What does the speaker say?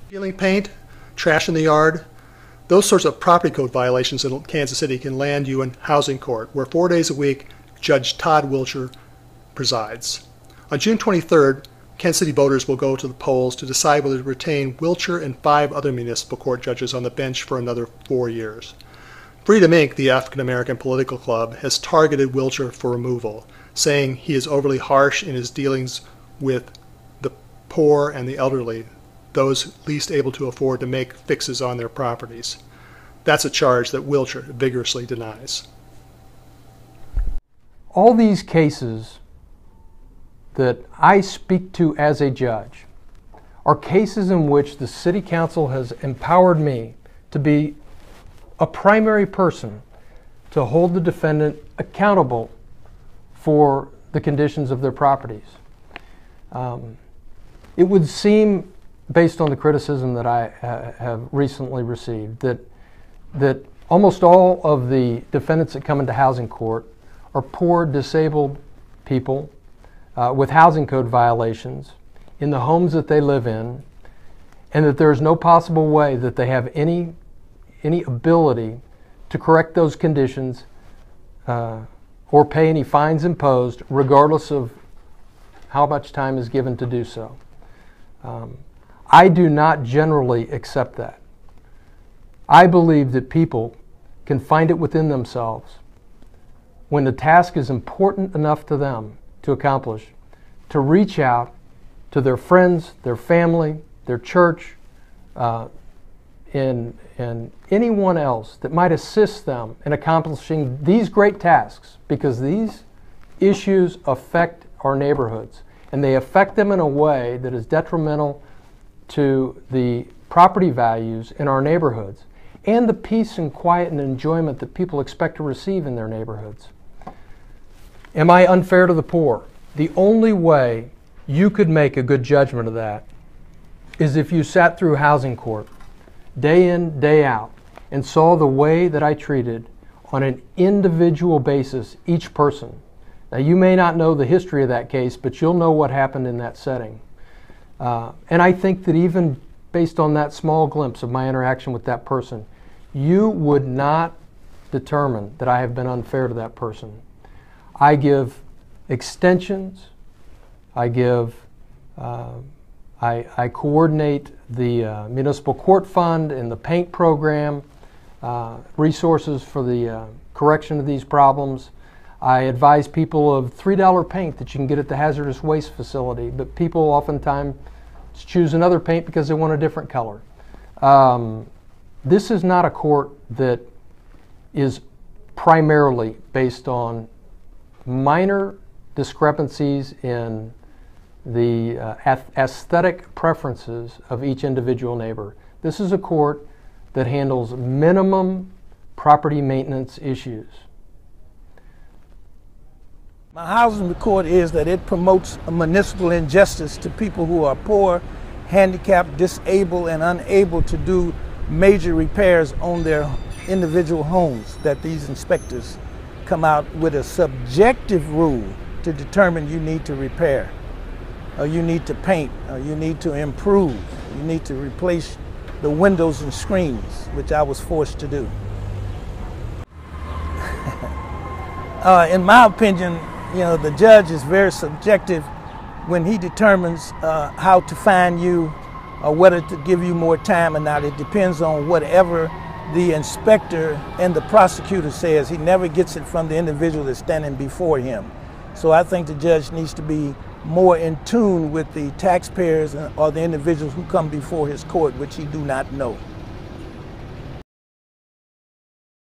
Peeling paint, trash in the yard, those sorts of property code violations in Kansas City can land you in housing court, where 4 days a week Judge Todd Wilcher presides. On June 23rd, Kansas City voters will go to the polls to decide whether to retain Wilcher and 5 other municipal court judges on the bench for another 4 years. Freedom Inc., the African-American political club, has targeted Wilcher for removal, saying he is overly harsh in his dealings with the poor and the elderly, those least able to afford to make fixes on their properties. That's a charge that Wilcher vigorously denies. All these cases that I speak to as a judge are cases in which the City Council has empowered me to be a primary person to hold the defendant accountable for the conditions of their properties. It would seem, based on the criticism that I have recently received, that almost all of the defendants that come into housing court are poor, disabled people with housing code violations in the homes that they live in, and that there is no possible way that they have any ability to correct those conditions or pay any fines imposed, regardless of how much time is given to do so. I do not generally accept that. I believe that people can find it within themselves, when the task is important enough to them to accomplish, to reach out to their friends, their family, their church, and anyone else that might assist them in accomplishing these great tasks, because these issues affect our neighborhoods, and they affect them in a way that is detrimental to the property values in our neighborhoods and the peace and quiet and enjoyment that people expect to receive in their neighborhoods. Am I unfair to the poor? The only way you could make a good judgment of that is if you sat through housing court day in, day out, and saw the way that I treated on an individual basis each person. Now, you may not know the history of that case, but you'll know what happened in that setting. And I think that even based on that small glimpse of my interaction with that person, you would not determine that I have been unfair to that person. I give extensions, I coordinate the municipal court fund and the paint program, resources for the correction of these problems. I advise people of $3 paint that you can get at the hazardous waste facility, but people oftentimes choose another paint because they want a different color. This is not a court that is primarily based on minor discrepancies in the aesthetic preferences of each individual neighbor. This is a court that handles minimum property maintenance issues. My housing record is that it promotes a municipal injustice to people who are poor, handicapped, disabled, and unable to do major repairs on their individual homes, that these inspectors come out with a subjective rule to determine you need to repair, or you need to paint, or you need to improve, you need to replace the windows and screens, which I was forced to do. In my opinion, you know, the judge is very subjective when he determines how to fine you or whether to give you more time or not. It depends on whatever the inspector and the prosecutor says. He never gets it from the individual that's standing before him. So I think the judge needs to be more in tune with the taxpayers or the individuals who come before his court, which he do not know.